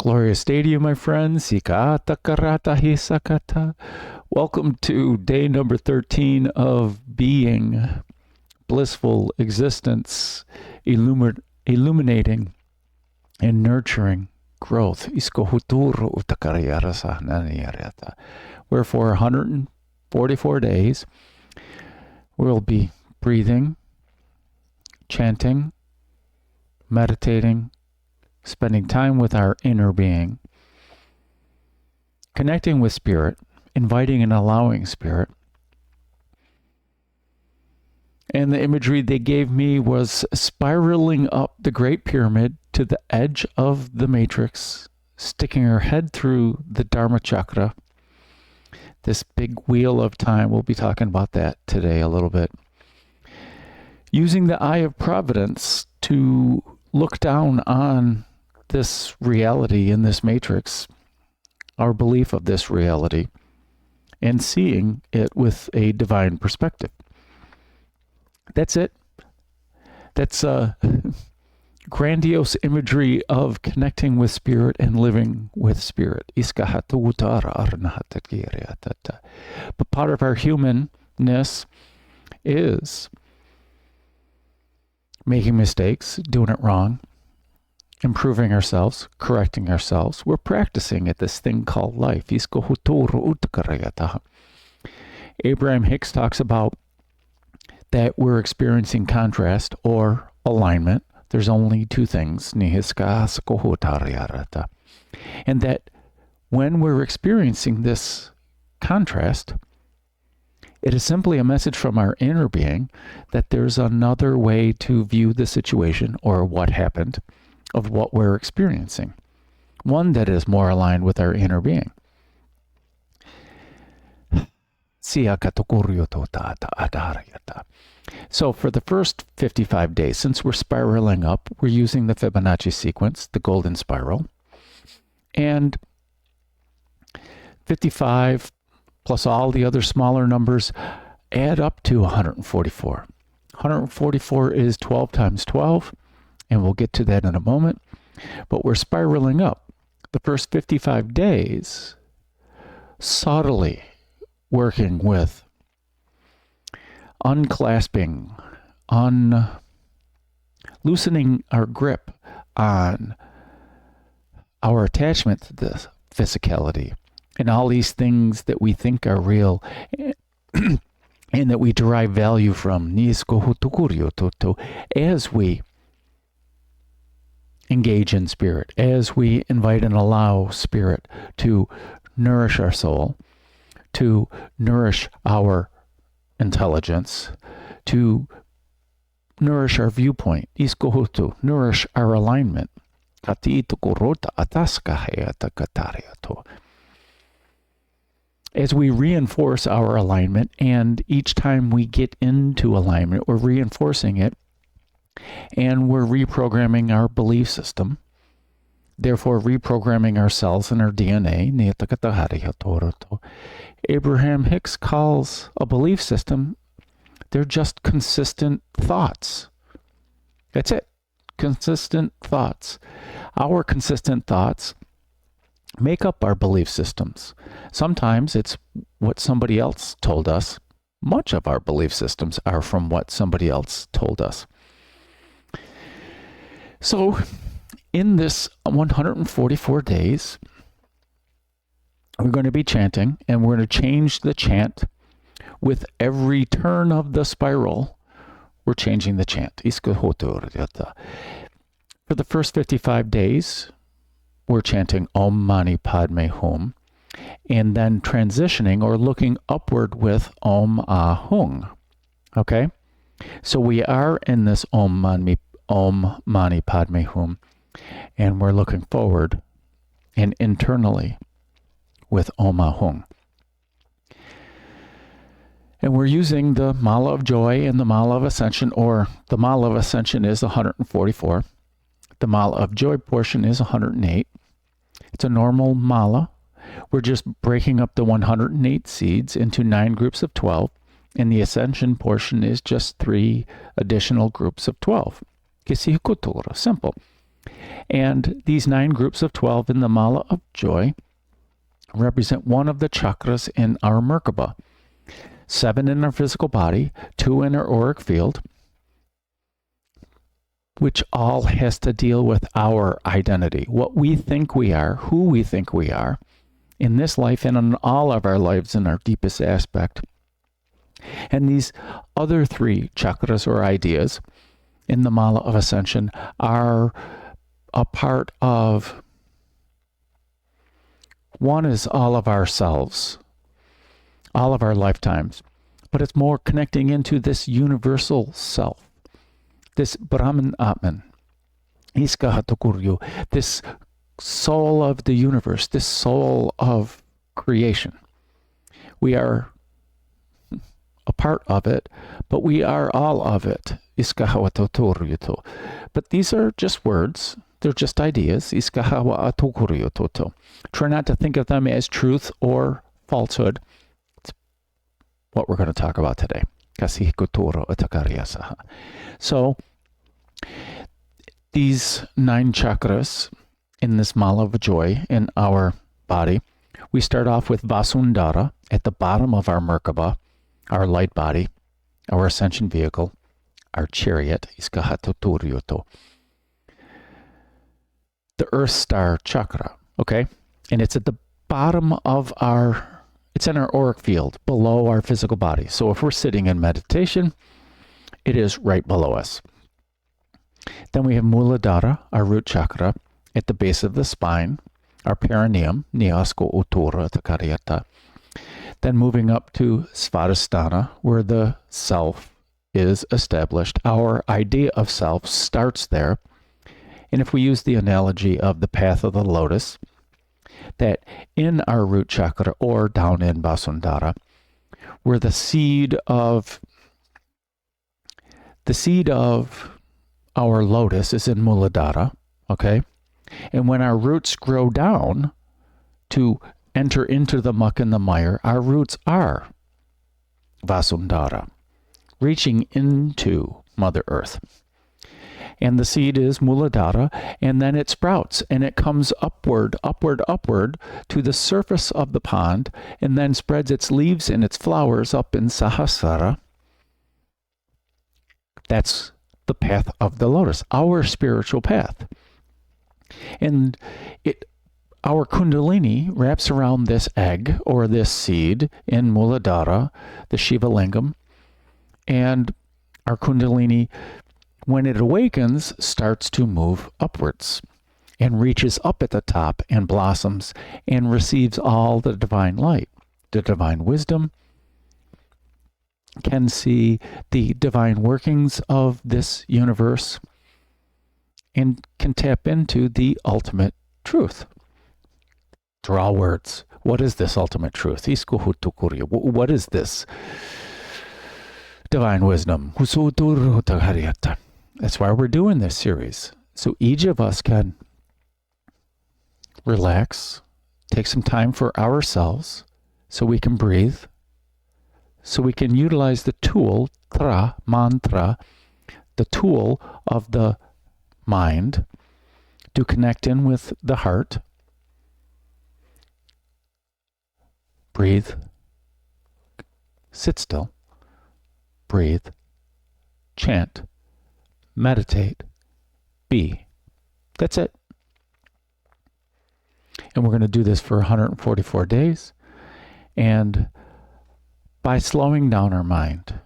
Glorious day to you, my friends. Sikata karata hisakata. Welcome to day number 13 of being, blissful existence, illuminating and nurturing growth. Where for 144 days, we'll be breathing, chanting, meditating, spending time with our inner being, connecting with spirit, inviting and allowing spirit. And the imagery they gave me was spiraling up the Great Pyramid to the edge of the matrix, sticking her head through the dharma chakra. This big wheel of time, we'll be talking about that today a little bit. Using the Eye of Providence to look down on this reality in this matrix, our belief of this reality, and seeing it with a divine perspective. That's it. That's a grandiose imagery of connecting with spirit and living with spirit. But part of our humanness is making mistakes, doing it wrong, improving ourselves, correcting ourselves. We're practicing at this thing called life. Abraham Hicks talks about that we're experiencing contrast or alignment. There's only two things. And that when we're experiencing this contrast, it is simply a message from our inner being that there's another way to view the situation or what happened of what we're experiencing. One that is more aligned with our inner being. So for the first 55 days, since we're spiraling up, we're using the Fibonacci sequence, the golden spiral. And 55 plus all the other smaller numbers add up to 144. 144 is 12 times 12. And we'll get to that in a moment. But we're spiraling up. The first 55 days, subtly working with unclasping, loosening our grip on our attachment to this physicality and all these things that we think are real and that we derive value from as we engage in spirit, as we invite and allow spirit to nourish our soul, to nourish our intelligence, to nourish our viewpoint, nourish our alignment. As we reinforce our alignment, and each time we get into alignment, we're reinforcing it, and we're reprogramming our belief system, therefore reprogramming our cells and our DNA. Abraham Hicks calls a belief system, they're just consistent thoughts. That's it. Consistent thoughts. Our consistent thoughts make up our belief systems. Sometimes it's what somebody else told us. Much of our belief systems are from what somebody else told us. So, in this 144 days, we're going to be chanting, and we're going to change the chant. With every turn of the spiral, we're changing the chant. For the first 55 days, we're chanting Om Mani Padme Hum, and then transitioning or looking upward with Om Ahung. Okay? So we are in this Om Mani Padme Hum, and we're looking forward and internally with Om Ahung. And we're using the Mala of Joy and the Mala of Ascension, or the Mala of Ascension is 144. The Mala of Joy portion is 108. It's a normal mala. We're just breaking up the 108 seeds into 9 groups of 12, and the Ascension portion is just 3 additional groups of 12. Simple. And these 9 groups of 12 in the Mala of Joy represent one of the chakras in our Merkaba. 7 in our physical body, 2 in our auric field, which all has to deal with our identity, what we think we are, who we think we are, in this life and in all of our lives in our deepest aspect. And these other 3 chakras or ideas in the Mala of Ascension are a part of, one is all of ourselves, all of our lifetimes, but it's more connecting into this universal self, this Brahman Atman, Iskahatukuryu, this soul of the universe, this soul of creation. We are a part of it, but we are all of it. Iskahawatotoryuto. But these are just words. They're just ideas. Iskahawatokuryutoto. Try not to think of them as truth or falsehood. It's what we're going to talk about today. So, these 9 chakras in this Mala of Joy in our body, we start off with Vasundhara at the bottom of our Merkaba, our light body, our ascension vehicle, our chariot, Iskahatoturyoto. The Earth Star chakra, okay? And it's at the bottom of it's in our auric field, below our physical body. So if we're sitting in meditation, it is right below us. Then we have Muladhara, our root chakra, at the base of the spine, our perineum, Nyasko Uttara Takaryata. Then moving up to Svadhisthana, where the self is established. Our idea of self starts there. And if we use the analogy of the path of the lotus, that in our root chakra, or down in Vasundhara, where the seed of our lotus is in Muladhara, okay? And when our roots grow down to enter into the muck and the mire, our roots are Vasundhara, reaching into Mother Earth. And the seed is Muladhara, and then it sprouts, and it comes upward, upward, upward to the surface of the pond, and then spreads its leaves and its flowers up in Sahasrara. That's the path of the lotus, our spiritual path. And our Kundalini wraps around this egg, or this seed, in Muladhara, the Shiva Lingam, and our Kundalini, when it awakens, starts to move upwards and reaches up at the top and blossoms and receives all the divine light, the divine wisdom, can see the divine workings of this universe, and can tap into the ultimate truth. Draw words. What is this ultimate truth? What is this divine wisdom? That's why we're doing this series. So each of us can relax, take some time for ourselves, so we can breathe, so we can utilize the tool, mantra, the tool of the mind, to connect in with the heart. Breathe. Sit still. Breathe. Chant. Meditate. Be. That's it. And we're going to do this for 144 days. And by slowing down our mind,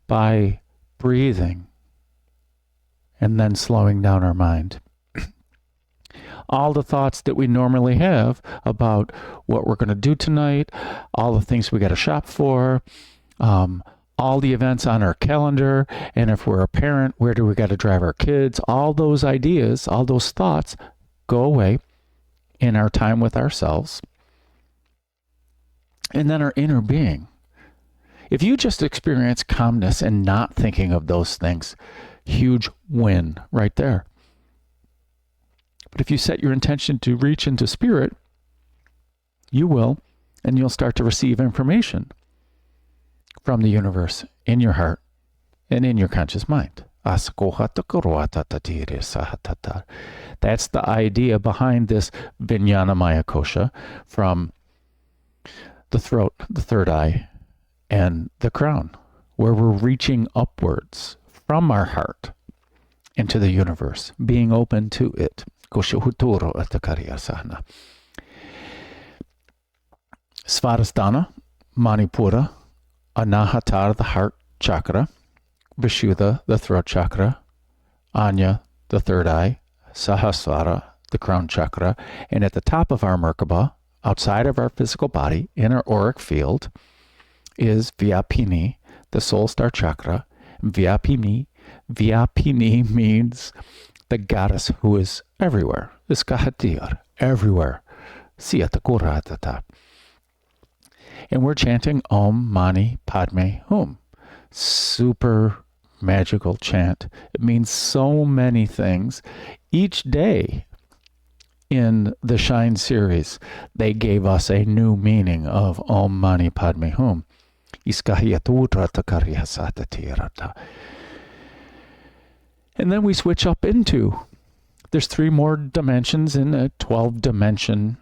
by breathing, and then slowing down our mind, all the thoughts that we normally have about what we're going to do tonight, all the things we got to shop for, all the events on our calendar, and if we're a parent, where do we got to drive our kids, all those ideas, all those thoughts go away in our time with ourselves. And then our inner being. If you just experience calmness and not thinking of those things, huge win right there. But if you set your intention to reach into spirit, you will, and you'll start to receive information from the universe in your heart and in your conscious mind. That's the idea behind this Vijnana Maya Kosha, from the throat, the third eye, and the crown, where we're reaching upwards from our heart into the universe, being open to it. Svadhisthana, Manipura, Anahata, the heart chakra, Vishuddha, the throat chakra, Anya, the third eye, Sahasrara, the crown chakra, and at the top of our Merkaba, outside of our physical body, in our auric field, is Vyapini, the soul star chakra. Vyapini means the goddess who is everywhere. Iskahatir, everywhere. Siyatakuratata. And we're chanting Om Mani Padme Hum. Super magical chant. It means so many things. Each day in the Shine series, they gave us a new meaning of Om Mani Padme Hum. And then we switch up into, there's 3 more dimensions in a 12-dimension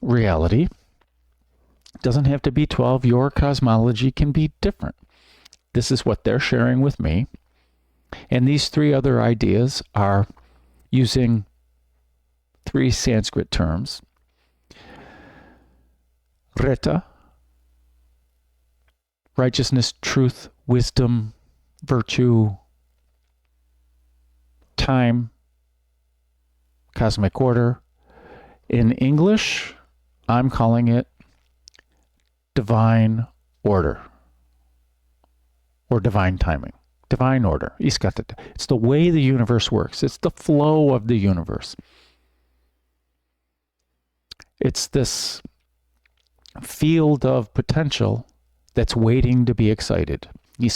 reality. It doesn't have to be 12. Your cosmology can be different. This is what they're sharing with me. And these 3 other ideas are using 3 Sanskrit terms. Reta, righteousness, truth, wisdom, virtue, time, cosmic order. In English, I'm calling it divine order or divine timing, divine order. It's the way the universe works. It's the flow of the universe. It's this field of potential that's waiting to be excited. Then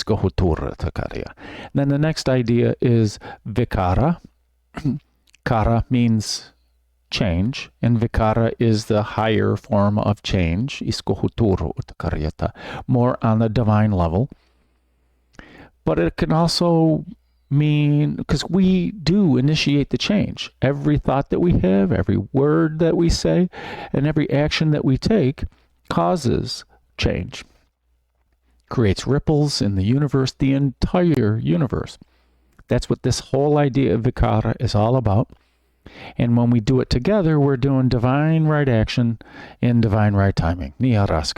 the next idea is vikara. Kara means change, and vikara is the higher form of change, more on the divine level. But it can also mean, because we do initiate the change. Every thought that we have, every word that we say, and every action that we take causes change. Creates ripples in the universe, the entire universe. That's what this whole idea of vikara is all about. And when we do it together, we're doing divine right action in divine right timing. And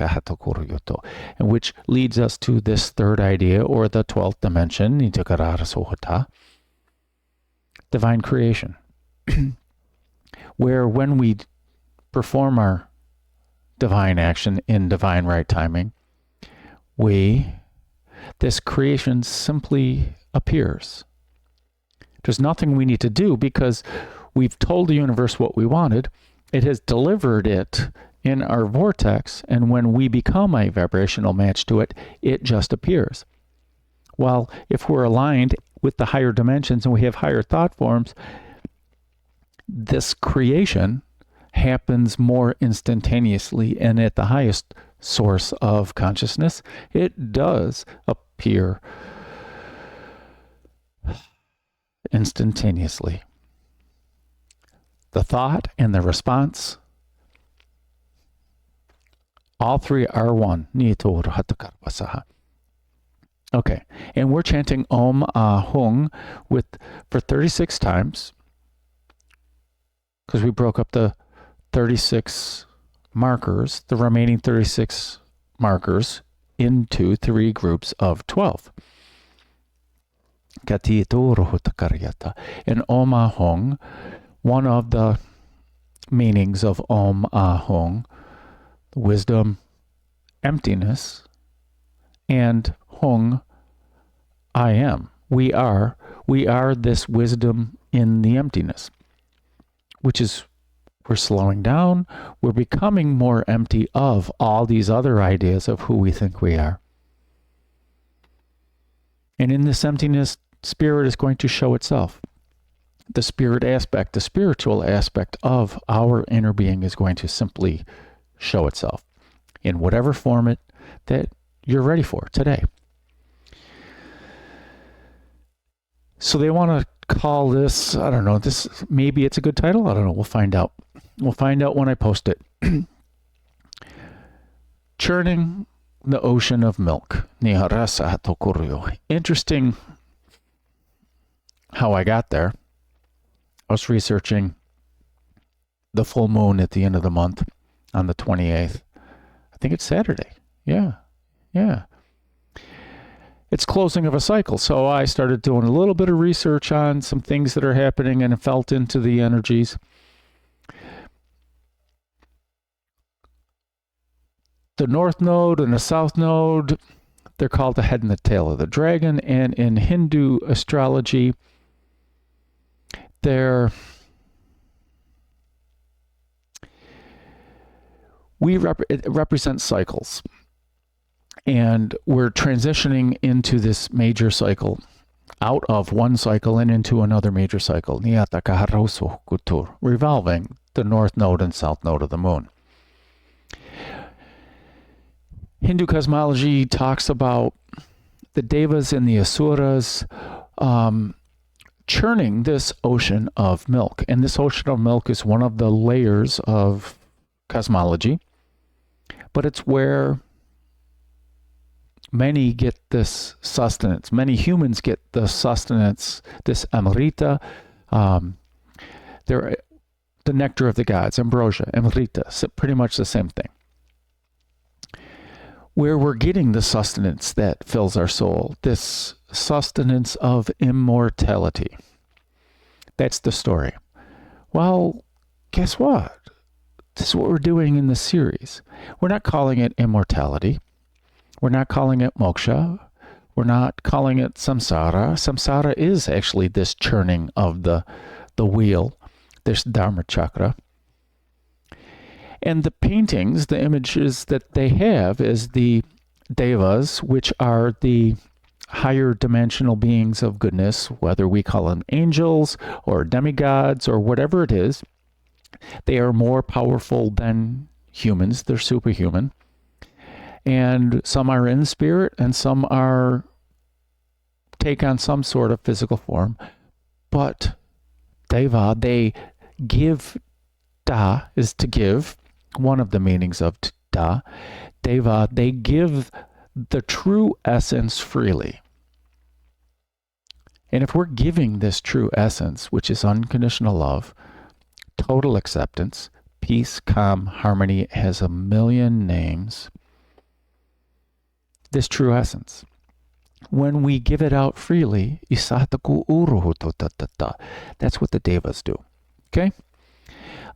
which leads us to this third idea, or the 12th dimension, divine creation. Where when we perform our divine action in divine right timing, this creation simply appears. There's nothing we need to do because we've told the universe what we wanted. It has delivered it in our vortex, and when we become a vibrational match to it, it just appears. While if we're aligned with the higher dimensions and we have higher thought forms, this creation happens more instantaneously, and at the highest source of consciousness, it does appear instantaneously. The thought and the response, all 3 are one. Okay, and we're chanting Om Hung for 36 times, because we broke up the 36 markers, the remaining 36 markers, into 3 groups of 12. And Om Ahung, one of the meanings of Om Ahung, wisdom, emptiness, and Hung, I am. We are this wisdom in the emptiness, which is, we're slowing down, we're becoming more empty of all these other ideas of who we think we are. And in this emptiness, spirit is going to show itself. The spirit aspect, the spiritual aspect of our inner being is going to simply show itself in whatever form that you're ready for today. So they want to call this, I don't know, this, maybe it's a good title. I don't know. We'll find out. We'll find out when I post it. Churning the ocean of milk. Interesting how I got there. I was researching the full moon at the end of the month on the 28th. I think it's Saturday. Yeah. It's closing of a cycle. So I started doing a little bit of research on some things that are happening and felt into the energies. The North Node and the South Node, they're called the head and the tail of the dragon. And in Hindu astrology, it represents cycles. And we're transitioning into this major cycle, out of one cycle and into another major cycle, revolving the North Node and South Node of the moon. Hindu cosmology talks about the Devas and the Asuras churning this ocean of milk. And this ocean of milk is one of the layers of cosmology, but it's where many get this sustenance. Many humans get the sustenance, this amrita. They're the nectar of the gods, ambrosia, amrita, pretty much the same thing. Where we're getting the sustenance that fills our soul, this sustenance of immortality. That's the story. Well, guess what? This is what we're doing in this series. We're not calling it immortality. We're not calling it moksha. We're not calling it samsara. Samsara is actually this churning of the wheel, this dharma chakra. And the paintings, the images that they have is the devas, which are the higher dimensional beings of goodness, whether we call them angels or demigods or whatever it is. They are more powerful than humans. They're superhuman. And some are in spirit and some take on some sort of physical form. But deva, they give. Da is to give. One of the meanings of da. Deva, they give the true essence freely. And if we're giving this true essence, which is unconditional love, total acceptance, peace, calm, harmony, has a million names, this true essence, when we give it out freely, that's what the devas do. Okay?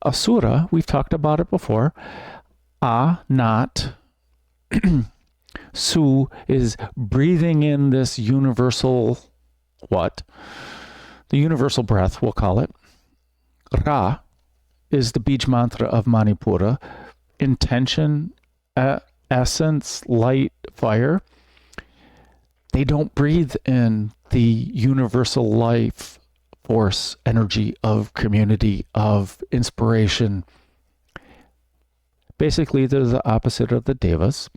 Asura, we've talked about it before. Not. Su is breathing in this universal, what? The universal breath, we'll call it. Ra is the beach mantra of Manipura. Intention, essence, light, fire. They don't breathe in the universal life force, energy of community, of inspiration. Basically, they're the opposite of the devas,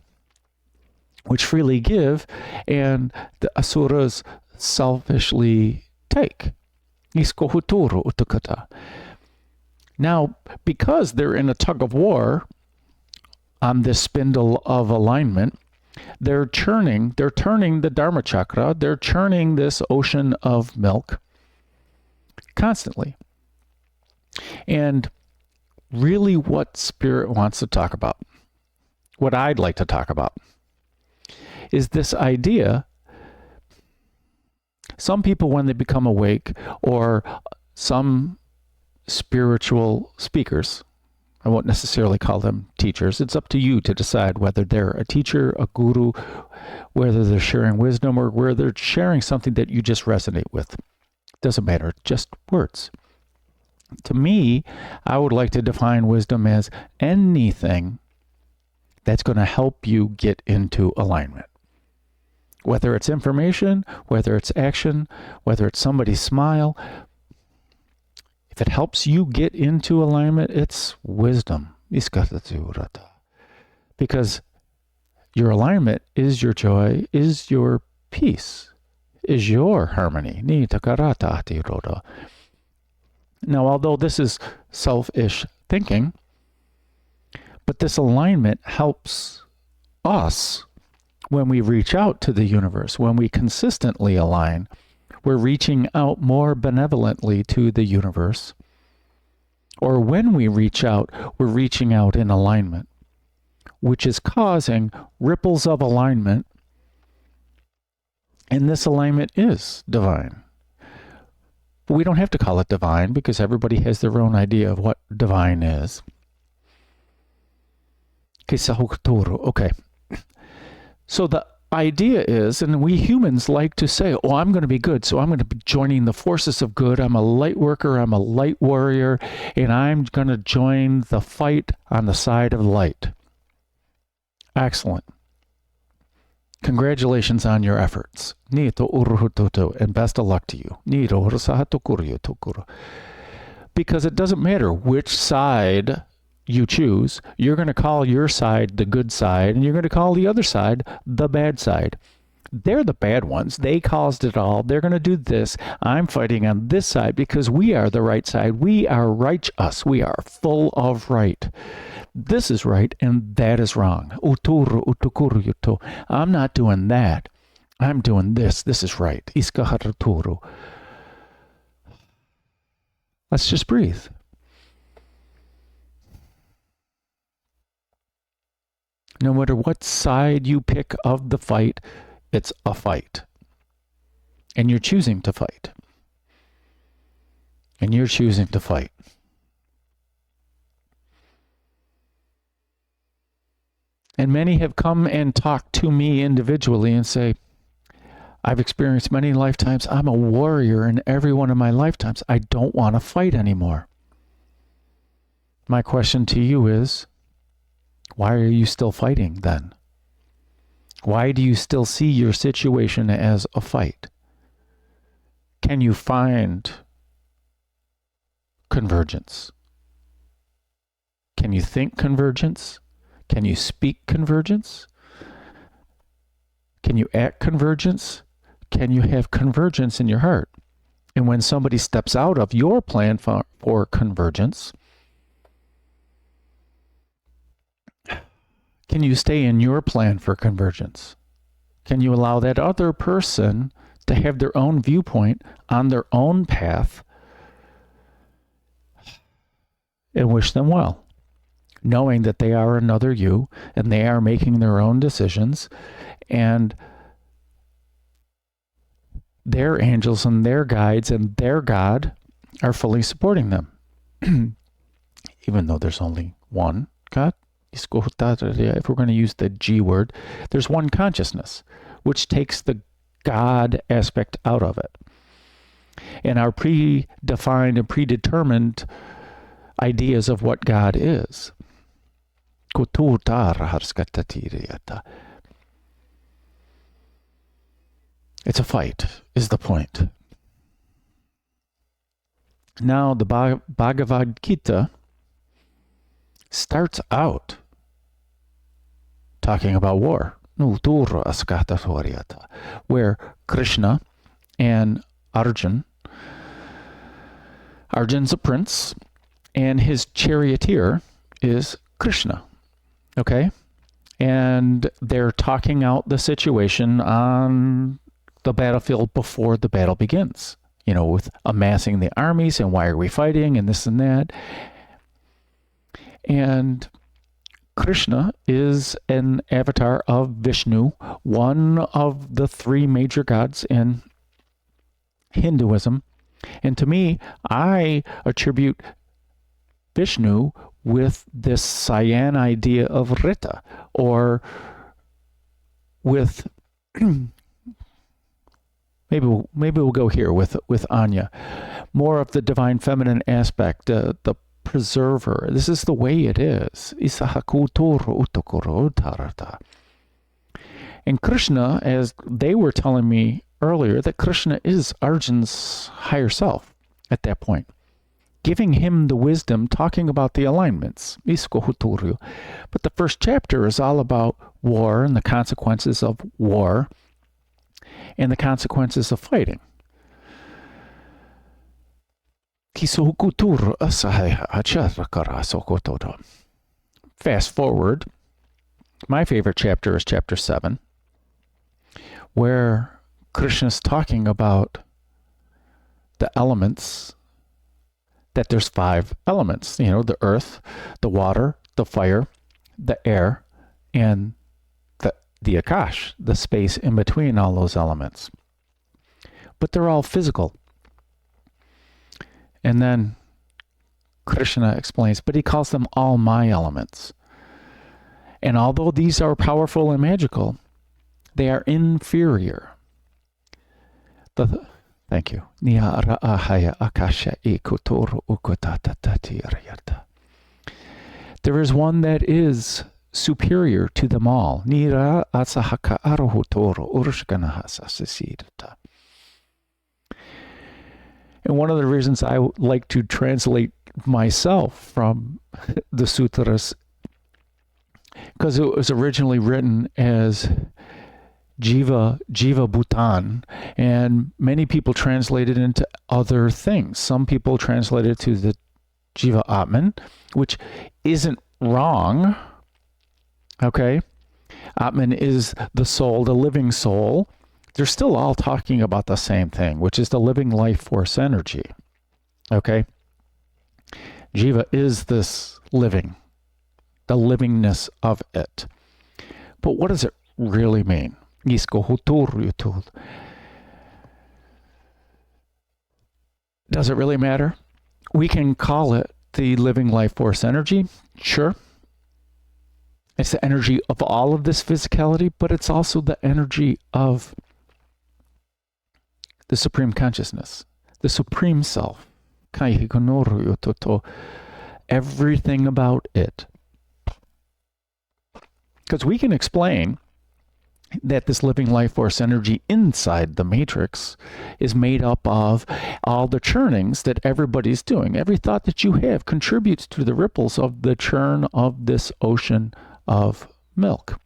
which freely give, and the asuras selfishly take. Now, because they're in a tug of war on this spindle of alignment, they're turning the dharma chakra, they're churning this ocean of milk constantly. And really what Spirit wants to talk about, what I'd like to talk about, is this idea. Some people, when they become awake, or some spiritual speakers, I won't necessarily call them teachers. It's up to you to decide whether they're a teacher, a guru, whether they're sharing wisdom, or whether they're sharing something that you just resonate with. Doesn't matter, just words. To me, I would like to define wisdom as anything that's going to help you get into alignment. Whether it's information, whether it's action, whether it's somebody's smile, if it helps you get into alignment, it's wisdom. Because your alignment is your joy, is your peace, is your harmony. Now, although this is selfish thinking, but this alignment helps us when we reach out to the universe. When we consistently align, we're reaching out more benevolently to the universe. Or when we reach out, we're reaching out in alignment, which is causing ripples of alignment. And this alignment is divine. But we don't have to call it divine because everybody has their own idea of what divine is. Okay. So the idea is, and we humans like to say, oh, I'm going to be good, so I'm going to be joining the forces of good. I'm a light worker, I'm a light warrior, and I'm going to join the fight on the side of light. Excellent. Congratulations on your efforts. And best of luck to you. Because it doesn't matter which side you choose, you're going to call your side the good side, and you're going to call the other side the bad side. They're the bad ones. They caused it all. They're going to do this. I'm fighting on this side because we are the right side. We are righteous. We are full of right. This is right and that is wrong. I'm not doing that. I'm doing this. This is right. Let's just breathe. No matter what side you pick of the fight, it's a fight. And you're choosing to fight. And you're choosing to fight. And many have come and talked to me individually and say, I've experienced many lifetimes. I'm a warrior in every one of my lifetimes. I don't want to fight anymore. My question to you is, why are you still fighting then? Why do you still see your situation as a fight? Can you find convergence? Can you think convergence? Can you speak convergence? Can you act convergence? Can you have convergence in your heart? And when somebody steps out of your plan for convergence, can you stay in your plan for convergence? Can you allow that other person to have their own viewpoint on their own path and wish them well, knowing that they are another you and they are making their own decisions and their angels and their guides and their God are fully supporting them, even though there's only one God? If we're going to use the G word, there's one consciousness, which takes the God aspect out of it. And our predefined and predetermined ideas of what God is. It's a fight, is the point. Now, the Bhagavad Gita starts out talking about war, where Krishna and Arjun's a prince, and his charioteer is Krishna, okay? And they're talking out the situation on the battlefield before the battle begins, with amassing the armies and why are we fighting and this and that. And Krishna is an avatar of Vishnu, one of the three major gods in Hinduism. And to me, I attribute Vishnu with this cyan idea of Rita, or with maybe we'll go here with Anya, more of the divine feminine aspect, the preserver. This is the way it is. And Krishna, as they were telling me earlier, that Krishna is Arjun's higher self at that point, giving him the wisdom, talking about the alignments. But the first chapter is all about war and the consequences of war. and the consequences of fighting. Fast forward, my favorite chapter is chapter 7, where Krishna's talking about the elements, that there's 5 elements, the earth, the water, the fire, the air, and the akash, the space in between all those elements. But they're all physical. And then Krishna explains, but he calls them all my elements. And although these are powerful and magical, they are inferior. Thank you. There is one that is superior to them all. And one of the reasons I like to translate myself from the sutras, because it was originally written as Jiva Bhutan, and many people translate it into other things. Some people translate it to the Jiva Atman, which isn't wrong. Okay? Atman is the soul, the living soul. They're still all talking about the same thing, which is the living life force energy. Okay? Jiva is this living, the livingness of it. But what does it really mean? Does it really matter? We can call it the living life force energy. Sure. It's the energy of all of this physicality, but it's also the energy of the Supreme Consciousness, the Supreme Self. Everything about it. Because we can explain that this living life force energy inside the matrix is made up of all the churnings that everybody's doing. Every thought that you have contributes to the ripples of the churn of this ocean of milk.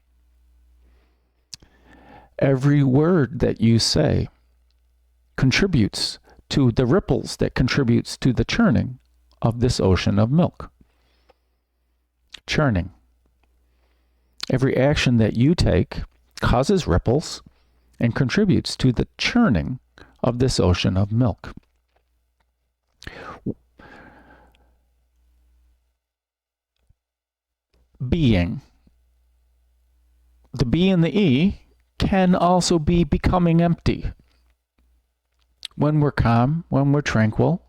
Every word that you say contributes to the ripples that contributes to the churning of this ocean of milk. Churning. Every action that you take causes ripples and contributes to the churning of this ocean of milk. Being. The B and the E can also be becoming empty. When we're calm, when we're tranquil,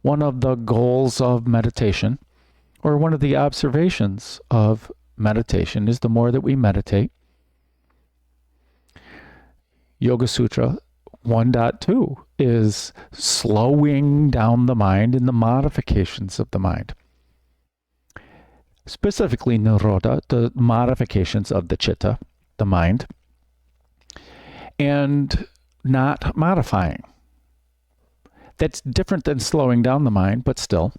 one of the goals of meditation, or one of the observations of meditation, is the more that we meditate. Yoga Sutra 1.2 is slowing down the mind and the modifications of the mind. Specifically, Nirodha, the modifications of the chitta, the mind, and not modifying. That's different than slowing down the mind, but still.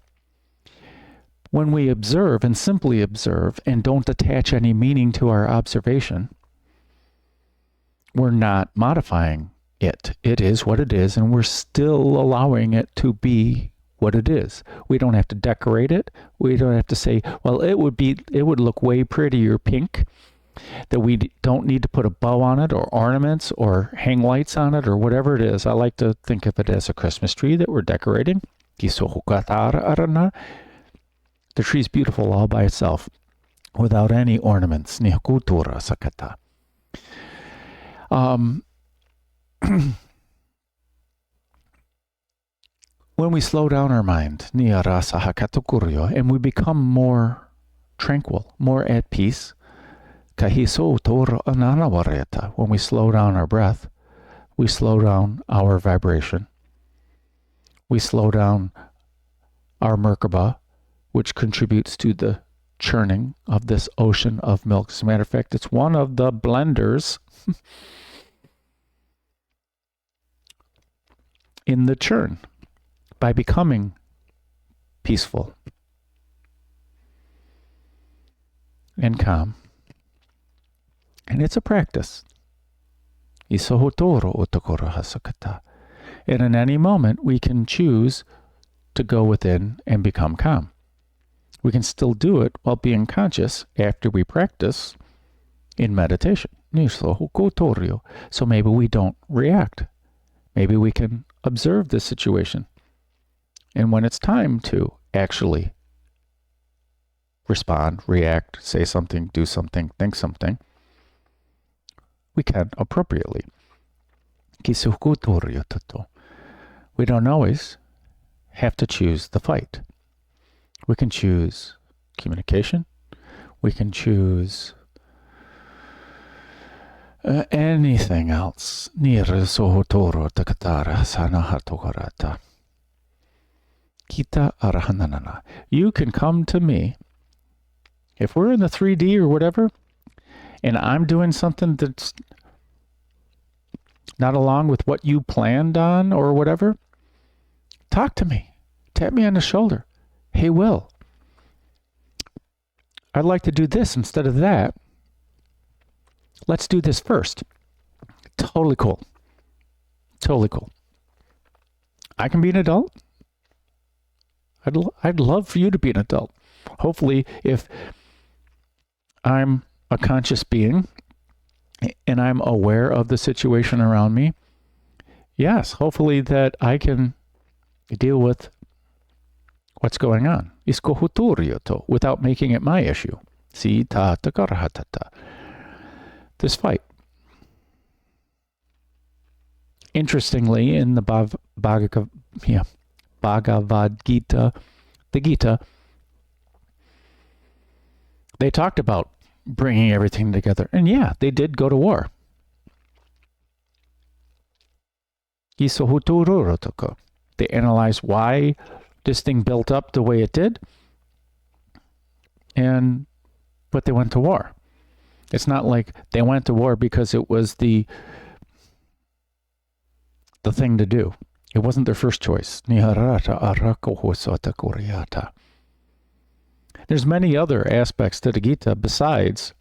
When we observe and simply observe and don't attach any meaning to our observation, we're not modifying it. It is what it is, and we're still allowing it to be what it is. We don't have to decorate it. We don't have to say, well, it would look way prettier pink, that we don't need to put a bow on it or ornaments or hang lights on it or whatever it is. I like to think of it as a Christmas tree that we're decorating. The tree's beautiful all by itself without any ornaments. When we slow down our mind, and we become more tranquil, more at peace, when we slow down our breath, we slow down our vibration. We slow down our Merkaba, which contributes to the churning of this ocean of milk. As a matter of fact, it's one of the blenders in the churn by becoming peaceful and calm. And it's a practice. Isohotoro otokoro hasakata. And in any moment, we can choose to go within and become calm. We can still do it while being conscious after we practice in meditation. So maybe we don't react. Maybe we can observe this situation. And when it's time to actually respond, react, say something, do something, think something, we can appropriately. We don't always have to choose the fight. We can choose communication. We can choose anything else. You can come to me if we're in the 3D or whatever, and I'm doing something that's not along with what you planned on or whatever. Talk to me. Tap me on the shoulder. Hey, Will, I'd like to do this instead of that. Let's do this first. Totally cool. Totally cool. I can be an adult. I'd love for you to be an adult. Hopefully, if I'm a conscious being and I'm aware of the situation around me, yes, hopefully that I can deal with what's going on without making it my issue. This fight. Interestingly, in the Bhagavad Gita, the Gita, they talked about bringing everything together. And yeah, they did go to war. They analyzed why this thing built up the way it did, but they went to war. It's not like they went to war because it was the thing to do. It wasn't their first choice. There's many other aspects to the Gita besides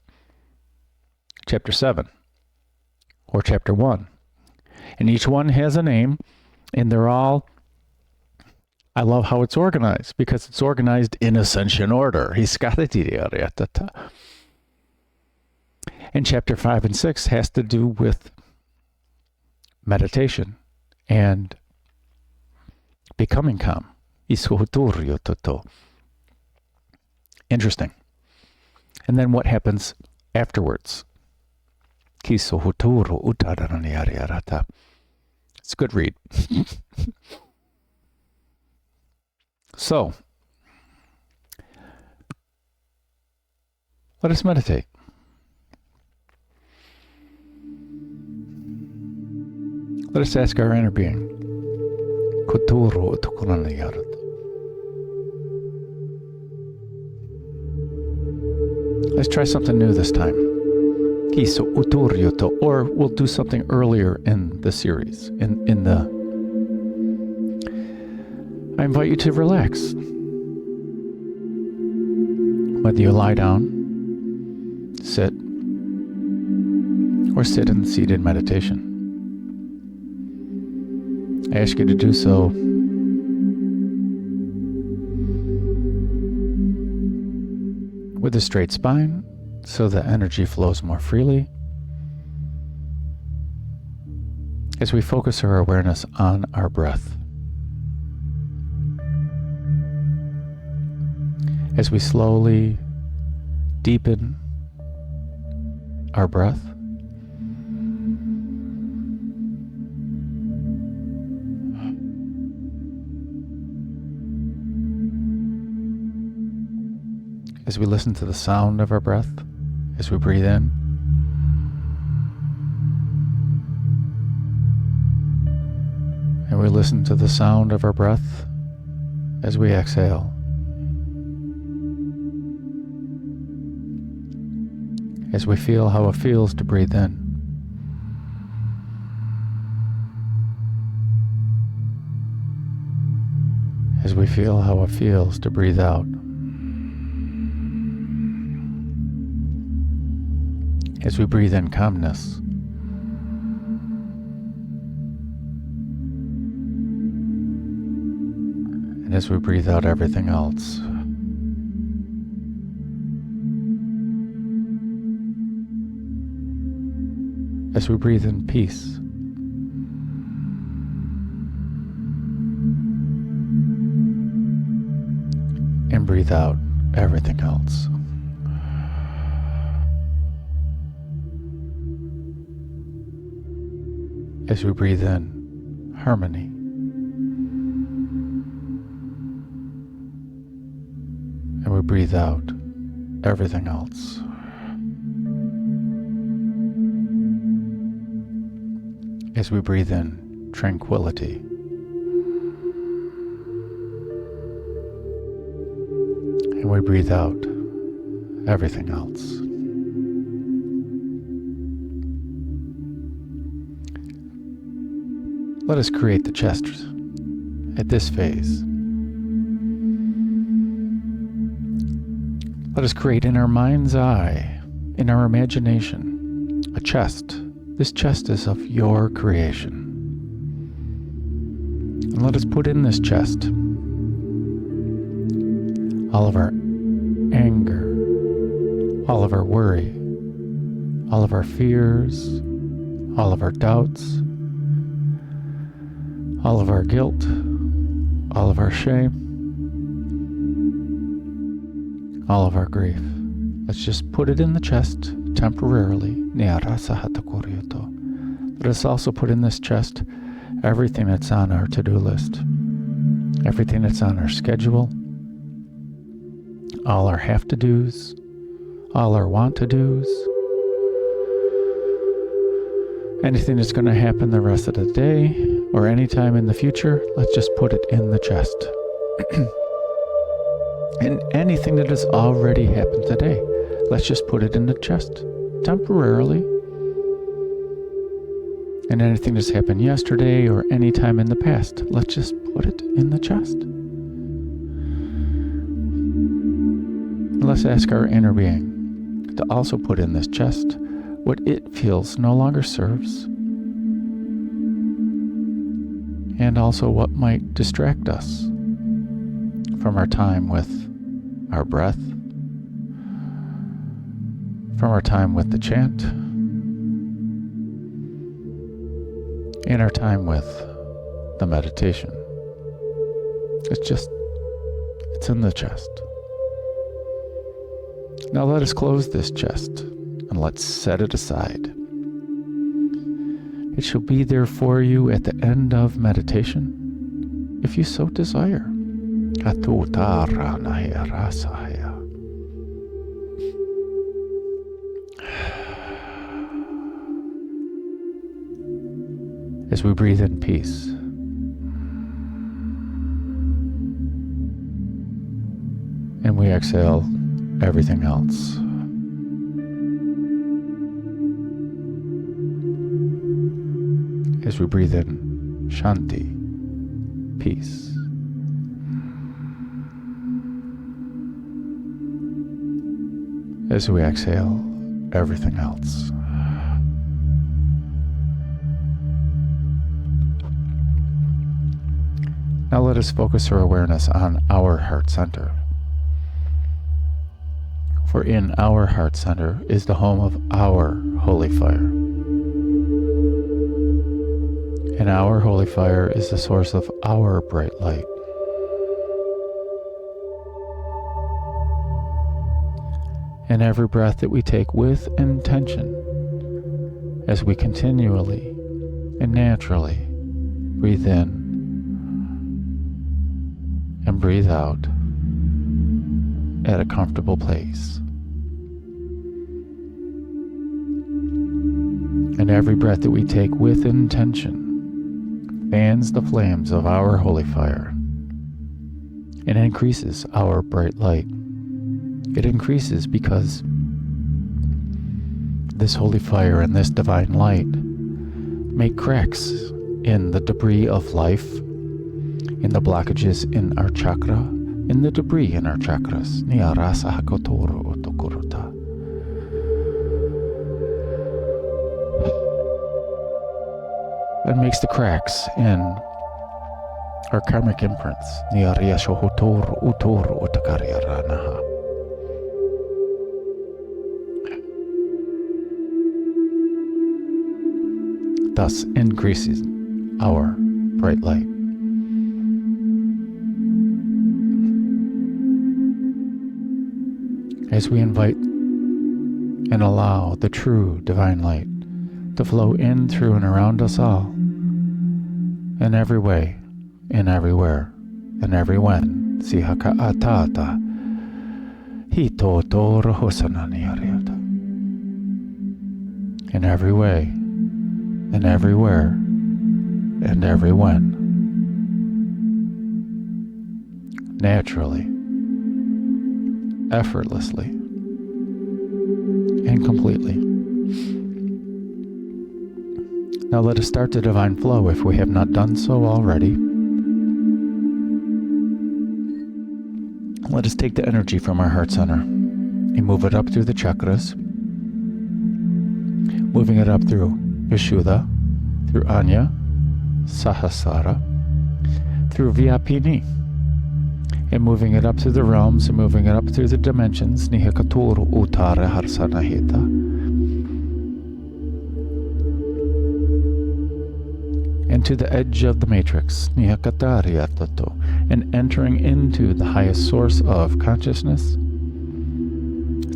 chapter 7 or chapter 1. And each one has a name, and they're all, I love how it's organized, because it's organized in ascension order. And chapter 5 and 6 has to do with meditation and becoming calm. Interesting. And then what happens afterwards? It's a good read. So, let us meditate. Let us ask our inner being. Let's try something new this time. Or we'll do something earlier in the series. I invite you to relax. Whether you lie down, sit, or sit in seated meditation. I ask you to do so with a straight spine so the energy flows more freely as we focus our awareness on our breath. As we slowly deepen our breath, as we listen to the sound of our breath, as we breathe in, and we listen to the sound of our breath as we exhale. As we feel how it feels to breathe in. As we feel how it feels to breathe out. As we breathe in calmness. And as we breathe out everything else, as we breathe in peace, and breathe out everything else. As we breathe in harmony, and we breathe out everything else. As we breathe in tranquility, and we breathe out everything else. Let us create the chest at this phase. Let us create in our mind's eye, in our imagination, a chest. This chest is of your creation. And let us put in this chest all of our anger, all of our worry, all of our fears, all of our doubts, all of our guilt, all of our shame, all of our grief. Let's just put it in the chest temporarily. Let us also put in this chest everything that's on our to-do list, everything that's on our schedule, all our have-to-dos, all our want-to-dos, anything that's going to happen the rest of the day or any time in the future. Let's just put it in the chest. And anything that has already happened today, let's just put it in the chest temporarily. And anything that's happened yesterday or any time in the past, let's just put it in the chest. And let's ask our inner being to also put in this chest what it feels no longer serves, and also what might distract us from our time with our breath, from our time with the chant, and our time with the meditation. It's in the chest. Now let us close this chest and let's set it aside. It shall be there for you at the end of meditation, if you so desire. As we breathe in peace, and we exhale everything else. As we breathe in Shanti, peace. As we exhale everything else. Now let us focus our awareness on our heart center. For in our heart center is the home of our holy fire. And our holy fire is the source of our bright light. And every breath that we take with intention, as we continually and naturally breathe in and breathe out at a comfortable place. And every breath that we take with intention fans the flames of our holy fire and increases our bright light. It increases because this holy fire and this divine light make cracks in the debris of life, in the blockages in our chakra, in the debris in our chakras. And makes the cracks in our karmic imprints. Thus increases our bright light. As we invite and allow the true divine light to flow in, through, and around us all, in every way, in everywhere, in every when. Sihaka atata hito tora hosanani ariata. In every way, in everywhere, and every when. Naturally, effortlessly, and completely. Now let us start the divine flow if we have not done so already. Let us take the energy from our heart center and move it up through the chakras, moving it up through Vishuddha, through Anya, Sahasrara, through Vyapini, and moving it up through the realms and moving it up through the dimensions, Nihikaturu Uttara Harsanahita, and to the edge of the matrix, Nihikatariatato, and entering into the highest source of consciousness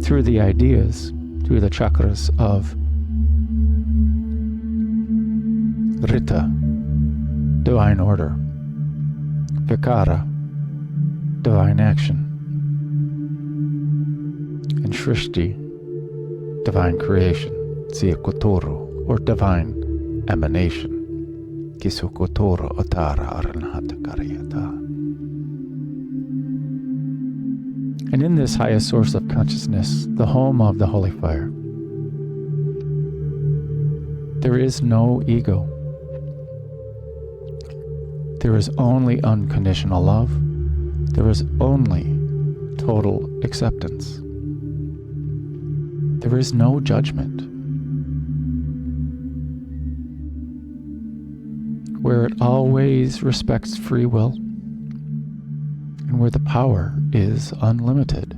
through the ideas, through the chakras of Rita, divine order, Vikara, divine action, and Shrishti, divine creation, Tsiakotoro, or divine emanation, Kisukotoro Otara Aranhata Karyata. And in this highest source of consciousness, the home of the holy fire, there is no ego. There is only unconditional love. There is only total acceptance. There is no judgment. Where it always respects free will, and where the power is unlimited.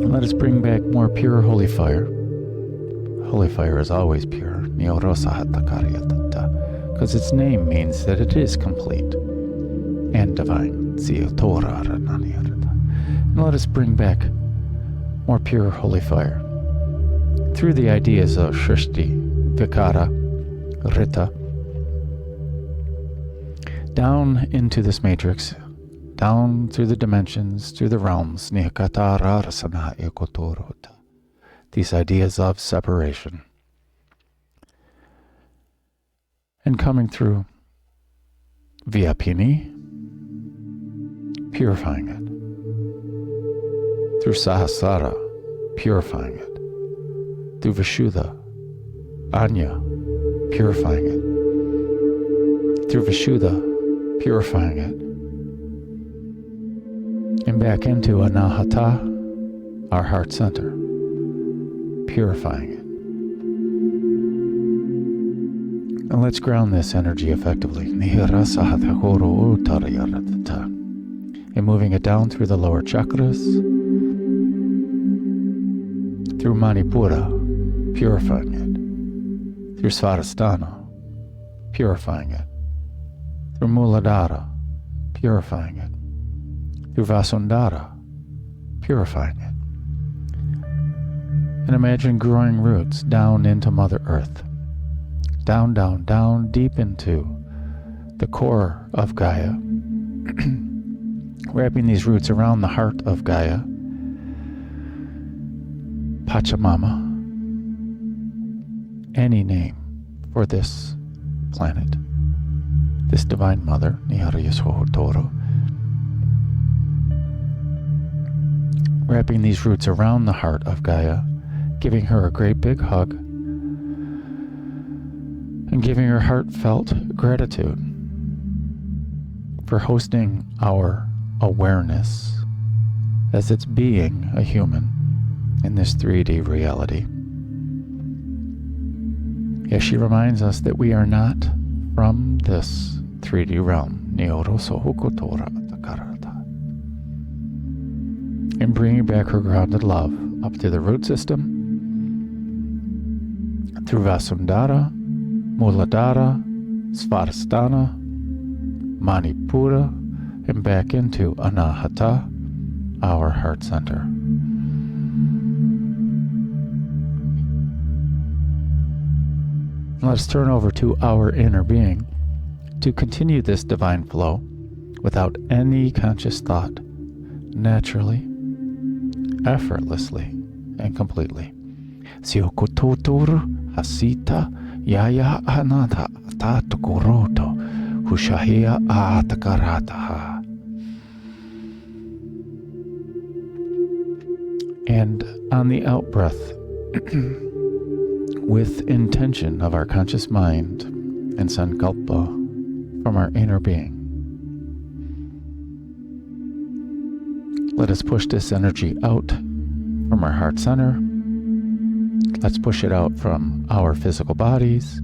And let us bring back more pure holy fire. Holy fire is always pure, because its name means that it is complete and divine. And let us bring back more pure holy fire through the ideas of Shrishti, Vikara, Rita, down into this matrix, down through the dimensions, through the realms, these ideas of separation, and coming through Vyapini, purifying it, through Sahasrara, purifying it, through Vishuddha, Anya, purifying it, through Vishuddha, purifying it, and back into Anahata, our heart center, purifying it. And let's ground this energy effectively, and moving it down through the lower chakras, through Manipura, purifying it, through Svadhisthana, purifying it, through Muladhara, purifying it, through Vasundhara, purifying it. And imagine growing roots down into Mother Earth, down, down, down, deep into the core of Gaia, wrapping these roots around the heart of Gaia, Pachamama, any name for this planet, this divine mother, Toro, wrapping these roots around the heart of Gaia, giving her a great big hug, and giving her heartfelt gratitude for hosting our awareness as it's being a human in this 3D reality. as she reminds us that we are not from this 3D realm. And bringing back her grounded love up to the root system, through Vasundhara, Muladhara, Svadhisthana, Manipura, and back into Anahata, our heart center. Let us turn over to our inner being to continue this divine flow without any conscious thought, naturally, effortlessly, and completely. Siokototor hasita yaya anata tatukoroto hushahia atakarataha. And on the out breath, with intention of our conscious mind and sankalpa from our inner being, let us push this energy out from our heart center. Let's push it out from our physical bodies.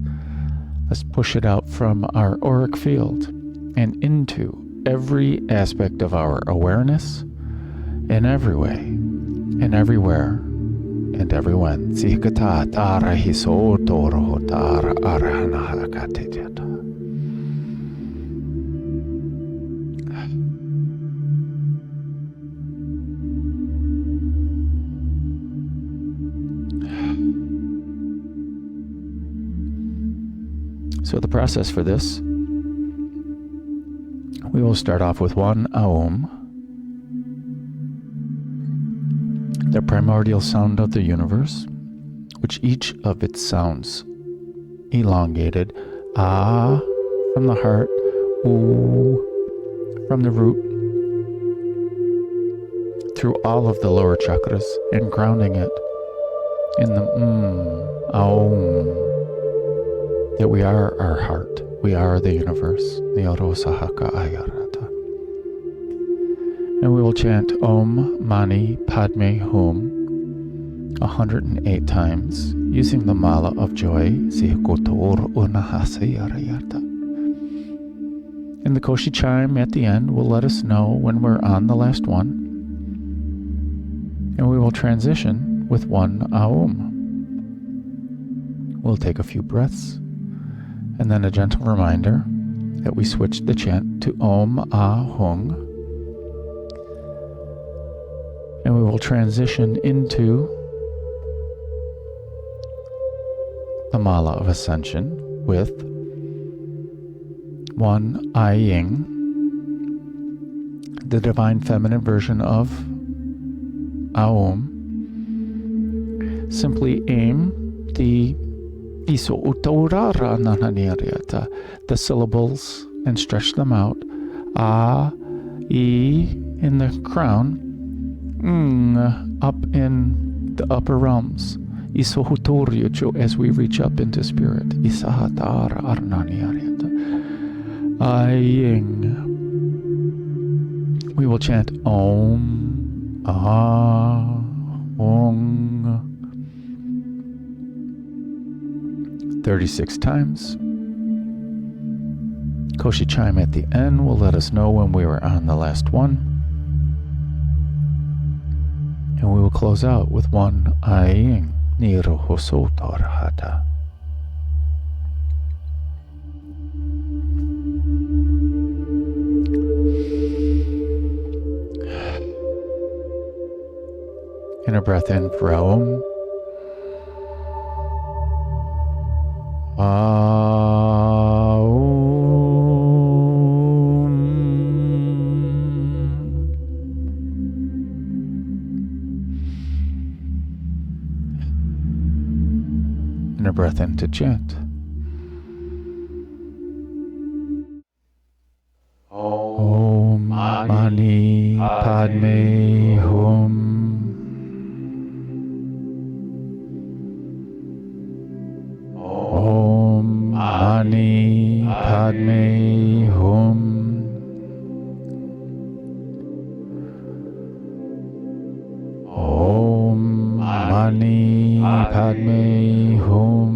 Let's push it out from our auric field and into every aspect of our awareness in every way, and everywhere, and everyone. So the process for this, we will start off with one Aum, the primordial sound of the universe, which each of its sounds elongated. Ah from the heart, Oo from the root, through all of the lower chakras, and grounding it in the Aum, that we are our heart, we are the universe, the Orosahaka Ayarata. And we will chant Om Mani Padme Hum 108 times, using the Mala of Joy. And the Koshi chime at the end will let us know when we're on the last one. And we will transition with one Aum. We'll take a few breaths, and then a gentle reminder that we switch the chant to Om Ah Hung. And we will transition into the Mala of Ascension with one I Ying, the divine feminine version of Aum. Simply aim the syllables and stretch them out. A, E in the crown, up in the upper realms. As we reach up into spirit. We will chant Om, Ah, Om 36 times. Koshi chime at the end will let us know when we were on the last one. And we will close out with one Aing Niro Hosotorhata. And a breath in for Aum. And a breath in to chant. Om Mani Padme Hum. Om Mani Padme Hum. Om Mani Padme Hum.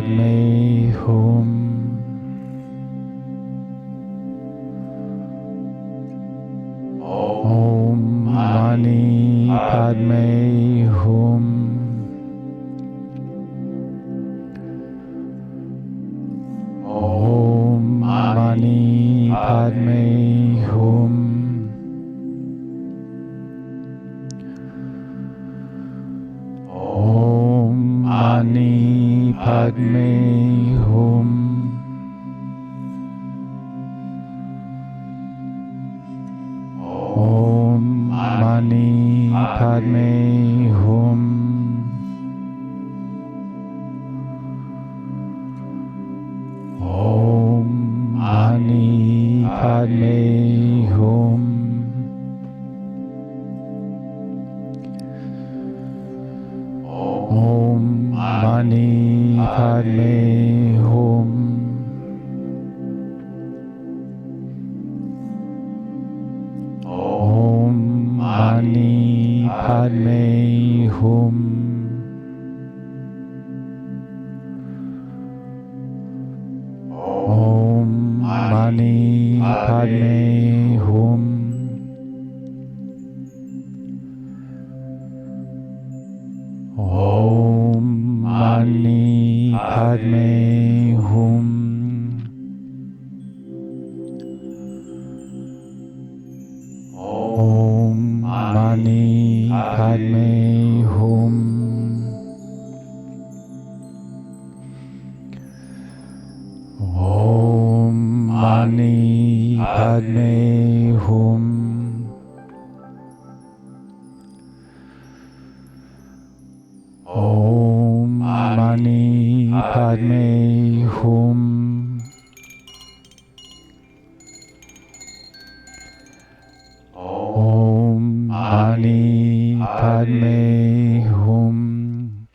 Padme Hum. Om Mani Padme Hum. Om Mani Padme Hum. Om Mani Padme Hum. Om Mani Padme Hum. Om Mani Padme Hum. Om Mani Padme Hum. Om Mani Padme Hum. Om Mani Padme Hum. Om Mani Padme Hum. Om Mani Padme Hum. Om Mani Padme Hum. Om Mani Padme Hum. Om Mani Padme Hum.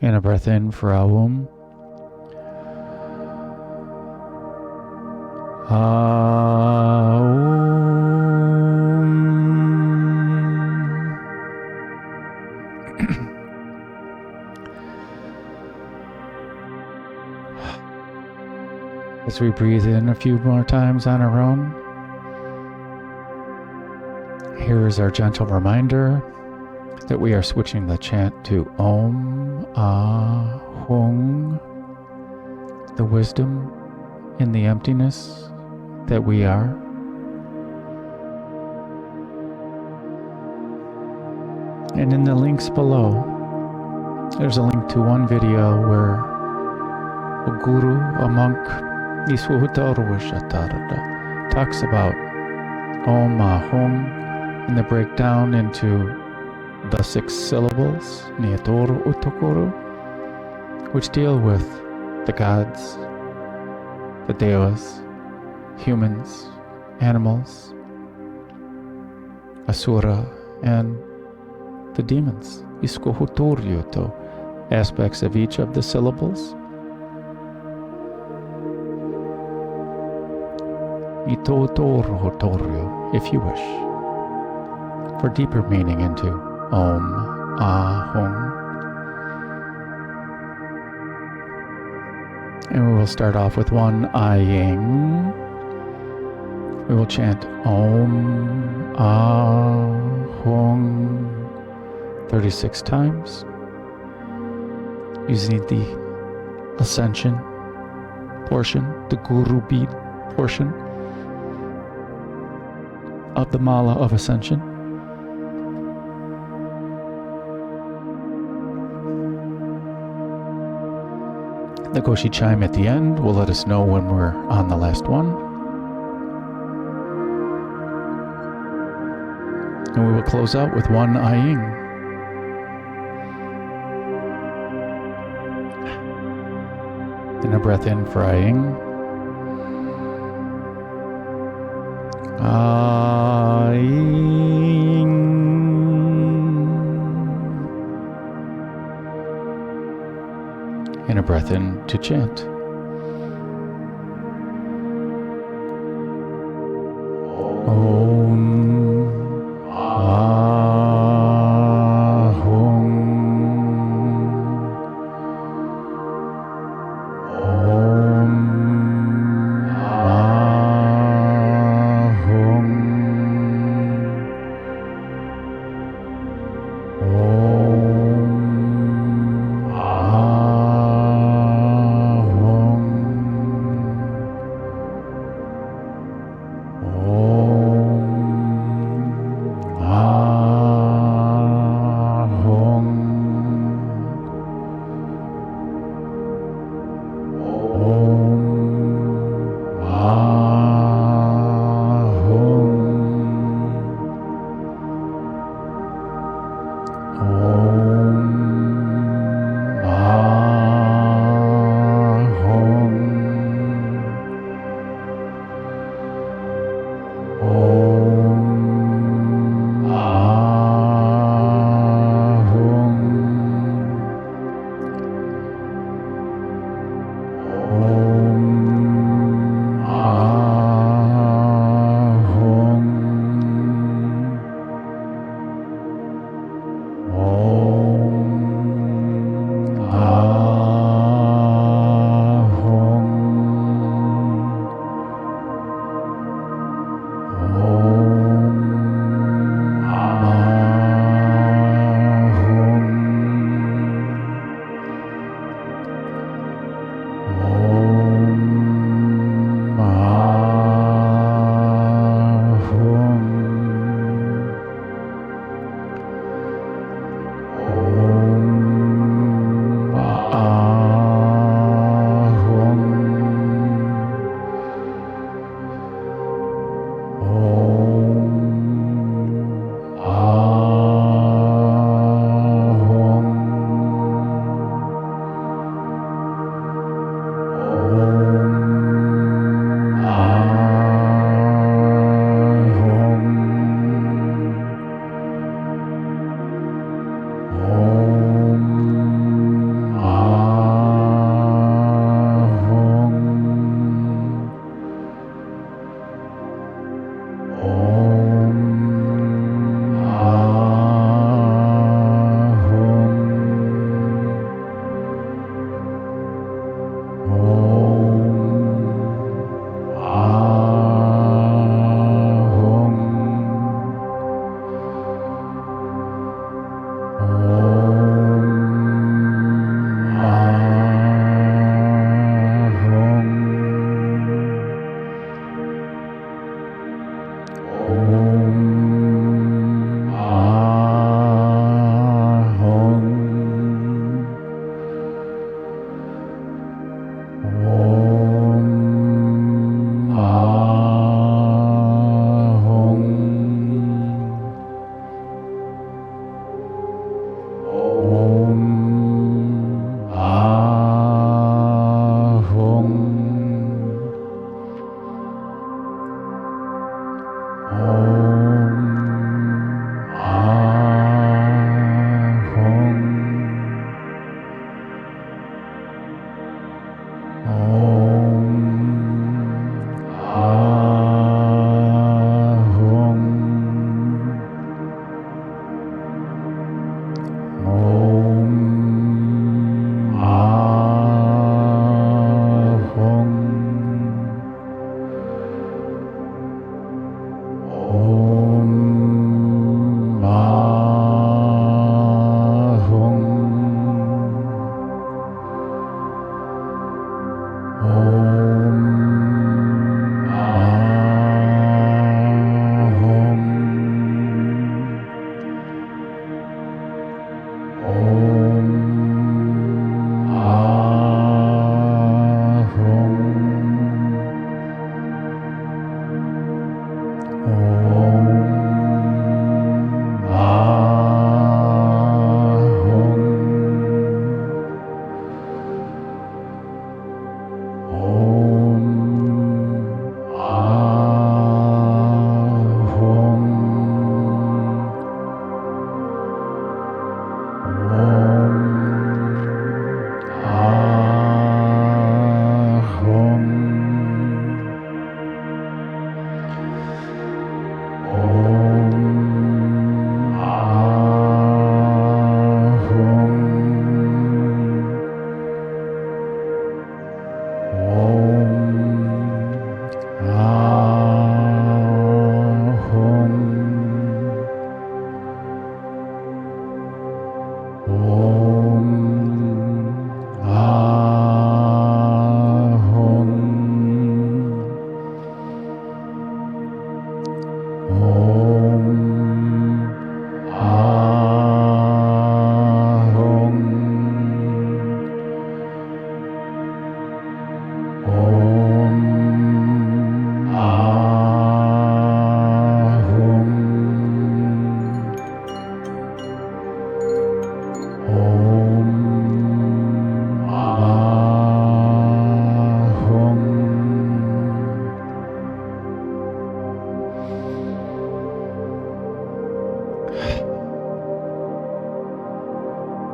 And a breath in for Aum. As we breathe in a few more times on our own, here is our gentle reminder that we are switching the chant to Om Hung, the wisdom in the emptiness that we are. And in the links below, there's a link to one video where a guru, a monk, talks about Om Hung and the breakdown into the 6 syllables, which deal with the gods, the devas, humans, animals, asura, and the demons, aspects of each of the syllables. If you wish, for deeper meaning into Om Hung. And we will start off with one Aying. We will chant Om Hung 36 times, using the Ascension portion, the Guru bead portion of the Mala of Ascension. The Goshi chime at the end will let us know when we're on the last one. And we will close out with one Aying. And a breath in for Aying. Aying. And a breath in to chant. Om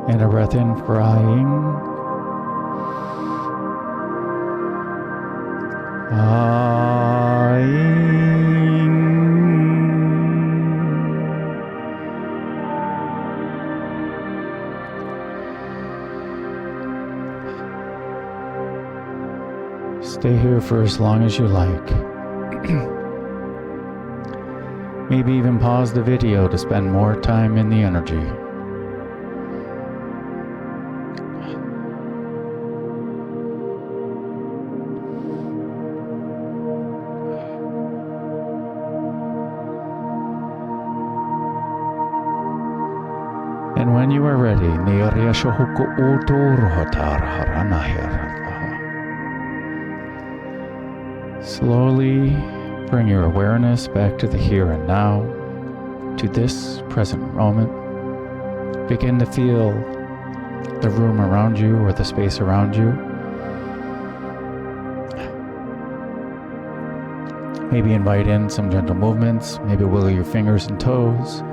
And a breath in for Aing. Stay here for as long as you like. Maybe even pause the video to spend more time in the energy. And when you are ready, slowly Bring your awareness back to the here and now, to this present moment. Begin to feel the room around you or the space around you. Maybe invite in some gentle movements. Maybe wiggle your fingers and toes.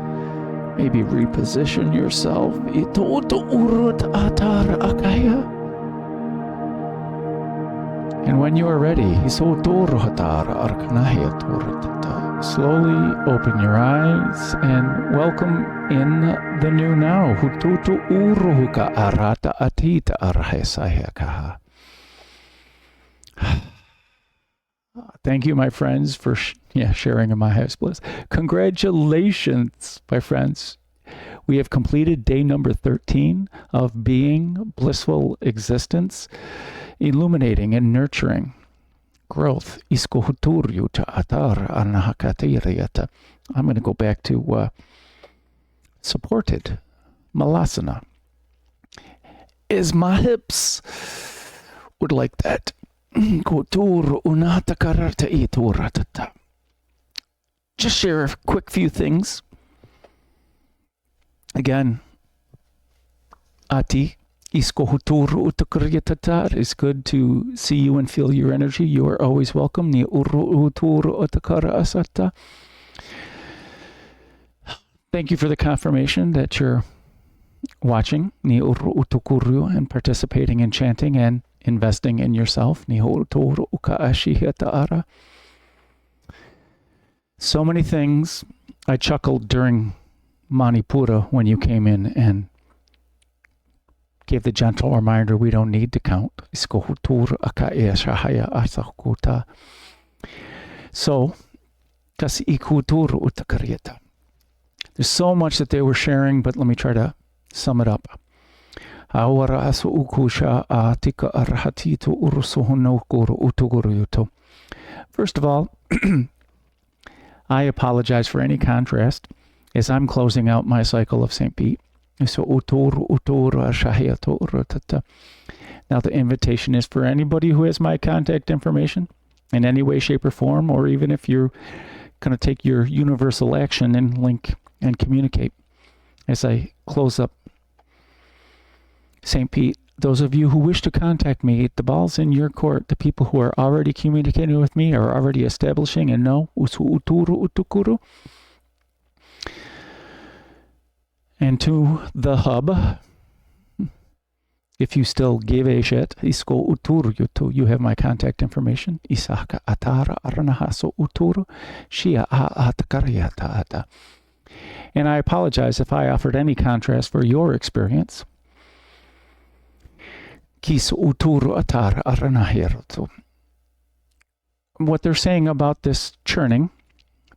Maybe reposition yourself. And when you are ready, slowly open your eyes and welcome in the new now. Thank you, my friends, for sharing in my highest bliss. Congratulations, my friends. We have completed day number 13 of being blissful existence, illuminating and nurturing growth. I'm going to go back to supported malasana. Is my hips would like that. Just share a quick few things. Again, Ati, it's good to see you and feel your energy. You are always welcome. Thank you for the confirmation that you're watching and participating in chanting and investing in yourself. So many things. I chuckled during Manipura when you came in and gave the gentle reminder we don't need to count. So, there's so much that they were sharing, but let me try to sum it up. First of all, I apologize for any contrast as I'm closing out my cycle of St. Pete. Now the invitation is for anybody who has my contact information in any way, shape, or form, or even if you're going to take your universal action and link and communicate. As I close up St. Pete, those of you who wish to contact me, the ball's in your court. The people who are already communicating with me are already establishing and know. And to the hub, if you still give a shit, you have my contact information. And I apologize if I offered any contrast for your experience. What they're saying about this churning,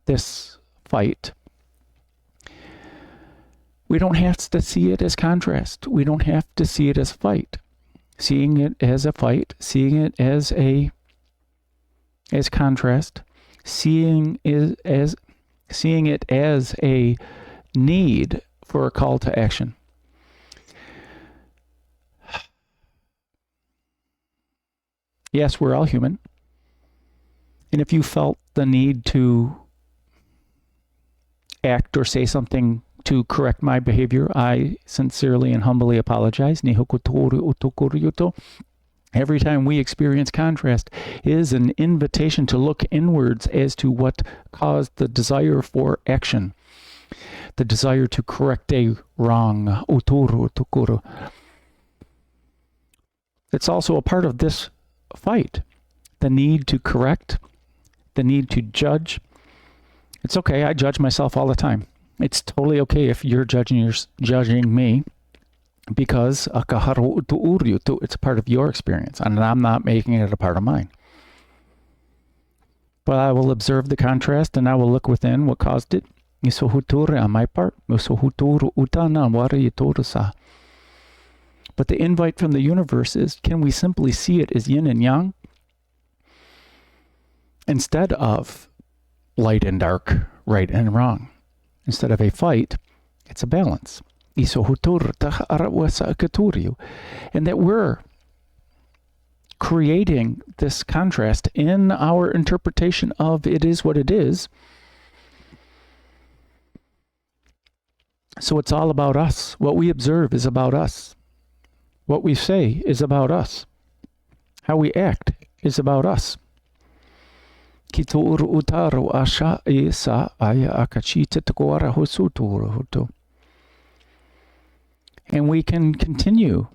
this fight, we don't have to see it as contrast. We don't have to see it as fight. Seeing it as a fight, seeing it as contrast, seeing it as a need for a call to action. Yes, we're all human. And if you felt the need to act or say something to correct my behavior, I sincerely and humbly apologize. Every time we experience contrast is an invitation to look inwards as to what caused the desire for action, the desire to correct a wrong. It's also a part of this fight, the need to correct, the need to judge. It's okay, I judge myself all the time. It's totally okay if you're judging me, because it's a part of your experience, and I'm not making it a part of mine. But I will observe the contrast, and I will look within what caused it. On my part. But the invite from the universe is, can we simply see it as yin and yang? Instead of light and dark, right and wrong. Instead of a fight, it's a balance. And that we're creating this contrast in our interpretation of it is what it is. So it's all about us. What we observe is about us. What we say is about us. How we act is about us. And we can continue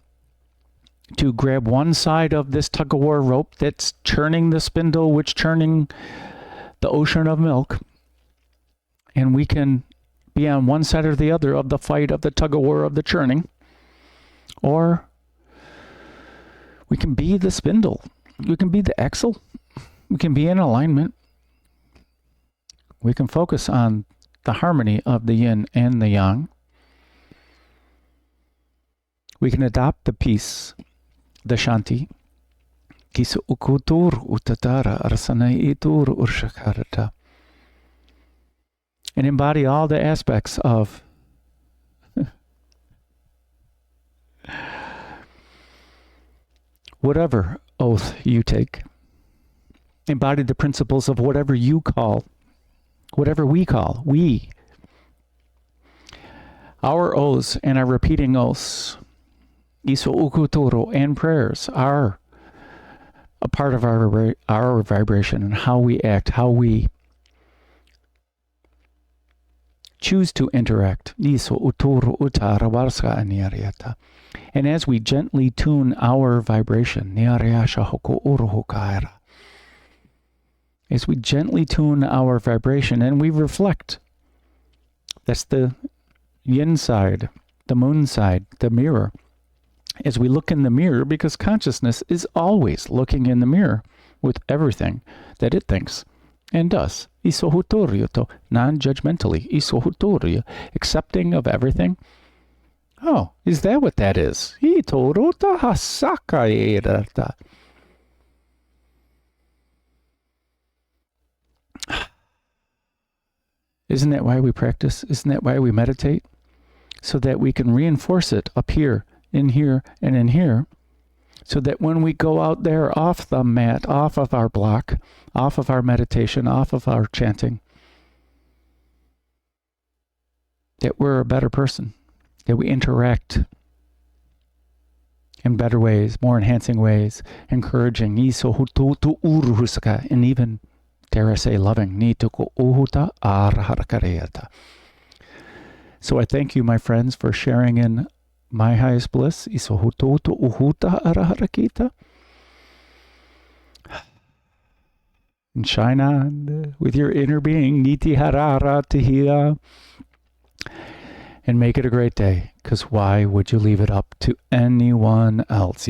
to grab one side of this tug-of-war rope that's churning the spindle, which churning the ocean of milk. And we can be on one side or the other of the fight of the tug-of-war of the churning. Or we can be the spindle. We can be the axle. We can be in alignment. We can focus on the harmony of the yin and the yang. We can adopt the peace, the shanti. And embody all the aspects of whatever oath you take. Embody the principles of whatever you call, whatever we call, we. Our oaths and our repeating oaths, iso ukutoro, and prayers are a part of our vibration and how we act, how we choose to interact. And as we gently tune our vibration, as we gently tune our vibration and we reflect, that's the yin side, the moon side, the mirror. As we look in the mirror, because consciousness is always looking in the mirror with everything that it thinks and does. Non-judgmentally, accepting of everything. Oh, is that what that is? Isn't that why we practice? Isn't that why we meditate? So that we can reinforce it up here, in here, and in here. So that when we go out there off the mat, off of our block, off of our meditation, off of our chanting, that we're a better person, that we interact in better ways, more enhancing ways, encouraging, and even, dare I say, loving. So I thank you, my friends, for sharing in my highest bliss. And shine on with your inner being. And make it a great day. Because why would you leave it up to anyone else?